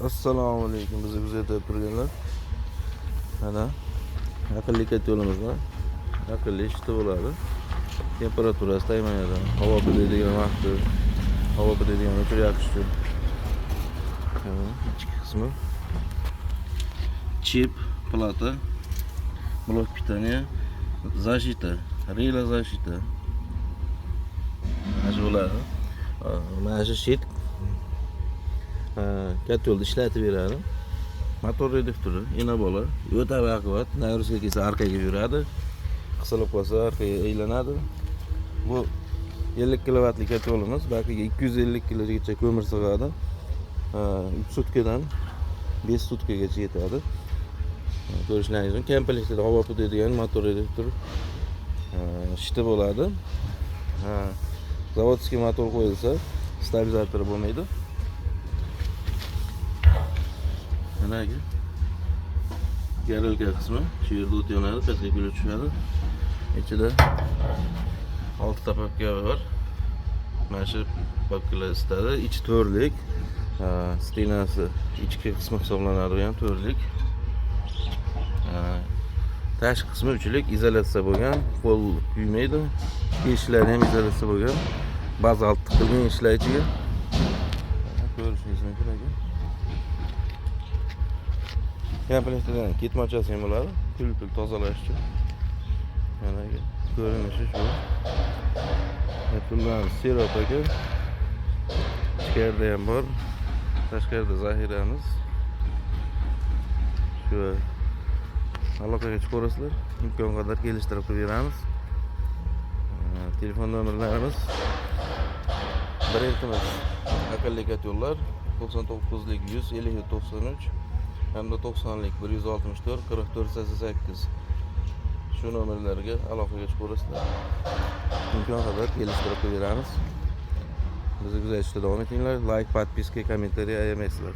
Assalomu alaykum. Bizni kuzatib turganlar. Mana aqlli kat yo'limizda aqlli ishda bo'ladi. Temperaturasi tayinlanadi. Havo kiradigan vaqti, havo kiradigan o'chir yoqishi. Ichki qismi chip, plata, blok питания, защита, rela защита. Mana shu bo'ladi. Mana shu shit kat yo'lda ishlatib beradi. Motor reduktori, inobola, o'ta baquvvat, nagruzka kelsa orqaga yuradi. Qisilib qolsa orqaga aylanadi. Bu 50 kilovatlik kat yo'limiz, balki 250 kilogacha ko'mir sig'adi. 3 sutkadan 5 sutkagacha yetadi. Ko'rishlaringiz mumkin. Komplektda havo pudadigan motor reduktor shiti bo'ladi. Zavodskiy motor qo'yilsa, stabilizator bo'lmaydi. Mana garelka qismi, shu yerda o't yonadi, pastga kulib tushadi. Ichida 6 ta papka bor. Mana shu papkalar isitadi. Ichi to'rlik, stenasi ichki qismi hisoblanadi, bu ham to'rlik. Tashqi qismi uchlik, izolyatsiya bo'lgan, qo'l kuymaydi. Eshiklari ham izolyatsiya bo'lgan. Bazalt tiqilgan eshiklar ichiga. Ko'rishingiz mumkin ekan. Komplektdan ketmochasi ham bo'ladi, pul tozalash uchun. Mana ko'rinishi shu. Puldan sirop aka. Ichkarida ham bor. Tashqarida zaxiramiz. Shu aloqaga chiqib ko'rasizlar. Imkon qadar kelishtirib beramiz. Telefon nomerlarimiz. Brendimiz aqlli kat yo'llar 99lik 100 93 hamda 90lik 164 44 88. Shu nomerlarga aloqaga chiqib ko'rasizlar. Imkon qadar kelishtirib beramiz. Bizni kuzatishda davom etinglar. Like, podpiska, kommentariy ayamaysizlar.